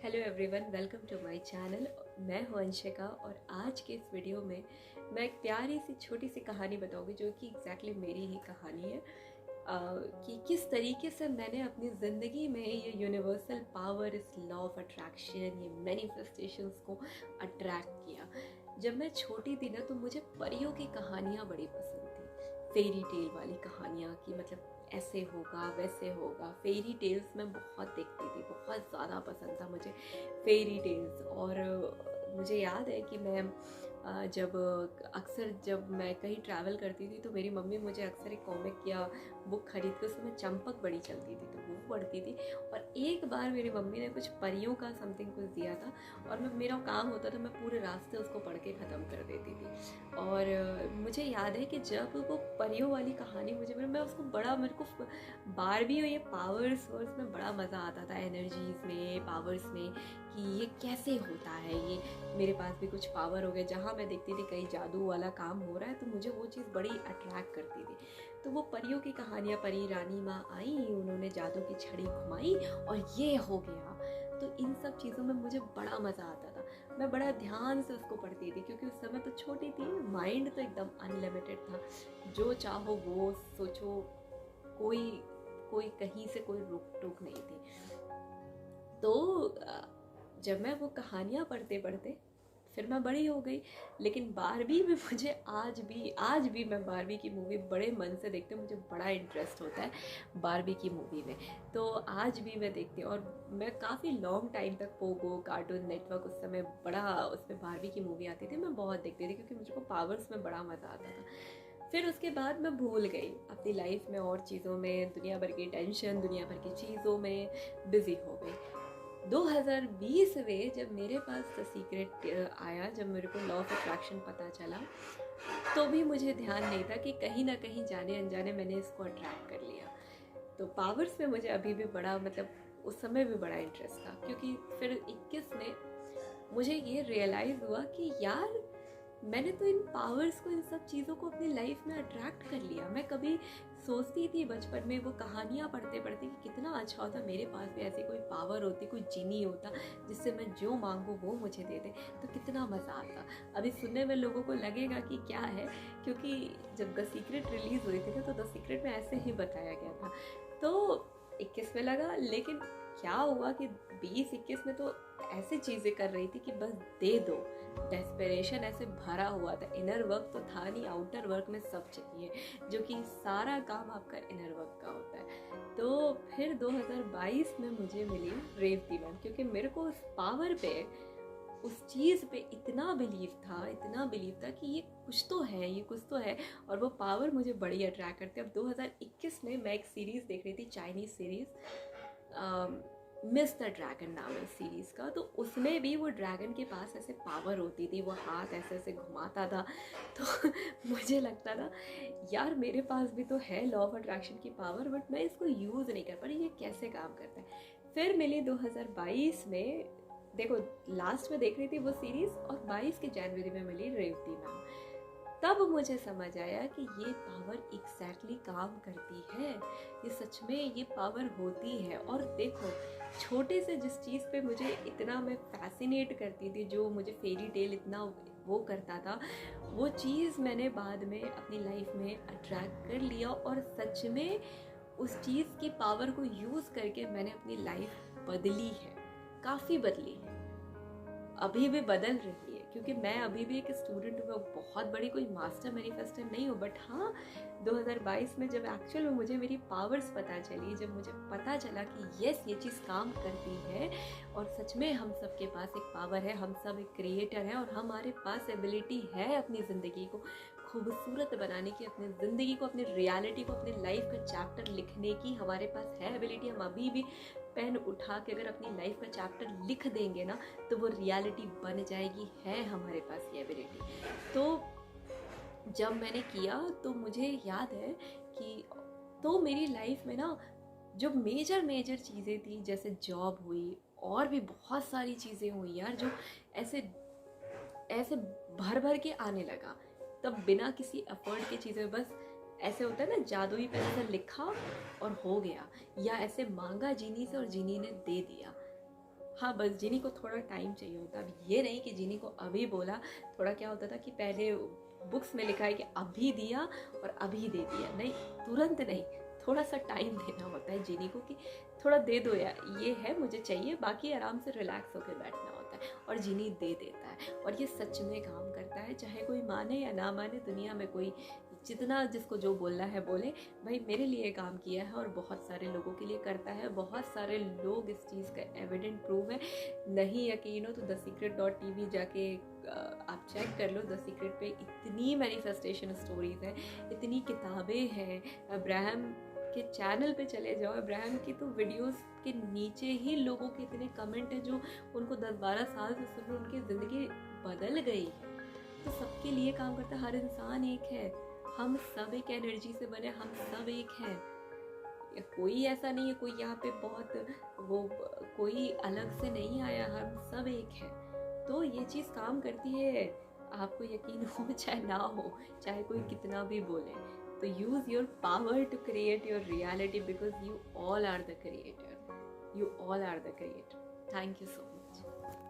Hello everyone, welcome to my channel. मैं हूं अंशिका और आज के इस वीडियो में मैं एक प्यारी सी छोटी सी कहानी बताऊंगी जो कि एग्जैक्टली मेरी ही कहानी है। कि किस तरीके से मैंने अपनी ज़िंदगी में ये यूनिवर्सल पावर, इस लॉ ऑफ अट्रैक्शन, ये मैनिफेस्टेशंस को अट्रैक्ट किया। जब मैं छोटी थी ना तो मुझे परियों की कहानियाँ बड़ी पसंद थी, फेरी टेल वाली कहानियाँ की मतलब ऐसे होगा वैसे होगा। फेरी टेल्स मैं बहुत देखती थी, बहुत ज़्यादा पसंद था मुझे फेरी टेल्स। और मुझे याद है कि मैं जब मैं कहीं ट्रैवल करती थी तो मेरी मम्मी मुझे अक्सर एक कॉमिक या बुक खरीद के, उसमें चंपक बड़ी चलती थी तो वो पढ़ती थी। और एक बार मेरी मम्मी ने कुछ परियों का समथिंग कुछ दिया था और मेरा काम होता था, मैं पूरे रास्ते उसको पढ़ के ख़त्म कर देती थी। और मुझे याद है कि जब वो परियों वाली कहानी मैं उसको बड़ा, मेरे को बारबी और ये पावर्स वर्स में बड़ा मज़ा आता था, एनर्जीज में, पावर्स में, कि ये कैसे होता है, ये मेरे पास भी कुछ पावर हो गया। जहाँ मैं देखती थी कहीं जादू वाला काम हो रहा है तो मुझे वो चीज़ बड़ी अट्रैक्ट करती थी। तो वो परियों की कहानियाँ, परी रानी माँ आई, उन्होंने जादू की छड़ी घुमाई और ये हो गया। तो इन सब चीज़ों में मुझे बड़ा मज़ा आता था, मैं बड़ा ध्यान से उसको पढ़ती थी क्योंकि उस समय तो छोटी थी, माइंड तो एकदम अनलिमिटेड था, जो चाहो वो सोचो, कोई कोई कहीं से कोई रोक टोक नहीं थी। तो जब मैं वो कहानियाँ पढ़ते पढ़ते फिर मैं बड़ी हो गई, लेकिन बारबी में मुझे आज भी मैं बारबी की मूवी बड़े मन से देखती हूँ, मुझे बड़ा इंटरेस्ट होता है बारबी की मूवी में। तो आज भी मैं देखती हूँ और मैं काफ़ी लॉन्ग टाइम तक पोगो, कार्टून नेटवर्क, उस समय बड़ा उसमें बारबी की मूवी आती थी, मैं बहुत देखती थी क्योंकि मुझको पावर्स में बड़ा मज़ा आता था। फिर उसके बाद मैं भूल गई अपनी लाइफ में और चीज़ों में, दुनिया भर की टेंशन, दुनिया भर की चीज़ों में बिज़ी हो गई। 2020 में जब मेरे पास द सीक्रेट आया, जब मेरे को लॉ ऑफ अट्रैक्शन पता चला, तो भी मुझे ध्यान नहीं था कि कहीं ना कहीं जाने अनजाने मैंने इसको अट्रैक्ट कर लिया। तो पावर्स में मुझे अभी भी बड़ा, मतलब उस समय भी बड़ा इंटरेस्ट था, क्योंकि फिर 21 में मुझे ये रियलाइज़ हुआ कि यार मैंने तो इन पावर्स को, इन सब चीज़ों को अपनी लाइफ में अट्रैक्ट कर लिया। मैं कभी सोचती थी बचपन में वो कहानियाँ पढ़ते पढ़ते कि कितना अच्छा होता मेरे पास भी ऐसी कोई पावर होती, कोई जीनी होता जिससे मैं जो मांगूँ वो मुझे दे दे, तो कितना मज़ा आता। अभी सुनने में लोगों को लगेगा कि क्या है, क्योंकि जब द सीक्रेट रिलीज़ हुई थी ना तो द सीक्रेट में ऐसे ही बताया गया था। तो 21 में लगा, लेकिन क्या हुआ कि 20-21 में तो ऐसी चीज़ें कर रही थी कि बस दे दो, डेस्परेशन ऐसे भरा हुआ था। इनर वर्क तो था नहीं, आउटर वर्क में सब चाहिए, जो कि सारा काम आपका इनर वर्क का होता है। तो फिर 2022 में मुझे मिली रेवती मैम, क्योंकि मेरे को उस पावर पे, उस चीज़ पे इतना बिलीव था कि ये कुछ तो है, ये कुछ तो है, और वो पावर मुझे बड़ी अट्रैक्ट करती है। अब 2021 में मैं एक सीरीज़ देख रही थी, Chinese series, miss the dragon नाम है सीरीज़ का। तो उसमें भी वो ड्रैगन के पास ऐसे पावर होती थी, वो हाथ ऐसे ऐसे घुमाता था। तो मुझे लगता था यार मेरे पास भी तो है लॉ ऑफ अट्रैक्शन की पावर, बट मैं इसको यूज़ नहीं कर पा रही, ये कैसे काम करता है। फिर मिली 2022 में, देखो लास्ट में देख रही थी वो सीरीज़, और 22 के जनवरी में मिली रेवती मैम। तब मुझे समझ आया कि ये पावर एग्जैक्टली काम करती है, ये सच में ये पावर होती है। और देखो, छोटे से जिस चीज़ पे मुझे इतना मैं फैसिनेट करती थी, जो मुझे फेरी टेल इतना वो करता था, वो चीज़ मैंने बाद में अपनी लाइफ में अट्रैक्ट कर लिया, और सच में उस चीज़ की पावर को यूज़ करके मैंने अपनी लाइफ बदली है, काफ़ी बदली है, अभी भी बदल रही है। क्योंकि मैं अभी भी एक स्टूडेंट हूँ, बहुत बड़ी कोई मास्टर मैनिफेस्टर नहीं हूँ, बट हाँ 2022 में जब एक्चुअल में मुझे मेरी पावर्स पता चली, जब मुझे पता चला कि यस ये चीज़ काम करती है, और सच में हम सबके पास एक पावर है, हम सब एक क्रिएटर हैं, और हमारे पास एबिलिटी है अपनी ज़िंदगी को खूबसूरत बनाने की, अपनी ज़िंदगी को, अपनी रियलिटी को, अपनी लाइफ का चैप्टर लिखने की हमारे पास है एबिलिटी। हम अभी भी पेन उठा के अगर अपनी लाइफ का चैप्टर लिख देंगे ना तो वो रियलिटी बन जाएगी, है हमारे पास ये एबिलिटी। तो जब मैंने किया तो मुझे याद है कि तो मेरी लाइफ में ना जो मेजर चीज़ें थी, जैसे जॉब हुई, और भी बहुत सारी चीज़ें हुई यार, जो ऐसे ऐसे भर भर के आने लगा, तब बिना किसी एफर्ट के चीज़ें, बस ऐसे होता है ना, जादुई पेन से लिखा और हो गया, या ऐसे मांगा जीनी से और जीनी ने दे दिया। हाँ, बस जिनी को थोड़ा टाइम चाहिए होता है। अब ये नहीं कि जिनी को अभी बोला, थोड़ा क्या होता था कि पहले बुक्स में लिखा है कि अभी दिया और अभी दे दिया, नहीं, तुरंत नहीं, थोड़ा सा टाइम देना होता है जिनी को कि थोड़ा दे दो यार, ये है मुझे चाहिए, बाकी आराम से रिलैक्स होकर बैठना होता है, और जिनी दे देता है। और ये सच में काम करता है, चाहे कोई माने या ना माने, दुनिया में कोई जितना जिसको जो बोलना है बोले, भाई मेरे लिए काम किया है और बहुत सारे लोगों के लिए करता है, बहुत सारे लोग इस चीज़ का एविडेंट प्रूव है। नहीं यकीन हो तो theSecret.tv जाके आप चेक कर लो। द सीक्रेट पे इतनी मैनिफेस्टेशन स्टोरीज हैं, इतनी किताबें हैं। अब्राहम के चैनल पे चले जाओ, अब्राहम की तो वीडियोस के नीचे ही लोगों के इतने कमेंट हैं जो उनको 10-12 साल से सुन रहे, उनकी ज़िंदगी बदल गई है। तो सबके लिए काम करता है, हर इंसान एक है, हम सब एक एनर्जी से बने, हम सब एक हैं। कोई ऐसा नहीं है कोई यहाँ पे बहुत वो कोई अलग से नहीं आया, हम सब एक है। तो ये चीज़ काम करती है, आपको यकीन हो चाहे ना हो, चाहे कोई कितना भी बोले। तो use your power to create your reality, because you all are the creator, you all are the creator. Thank you so much.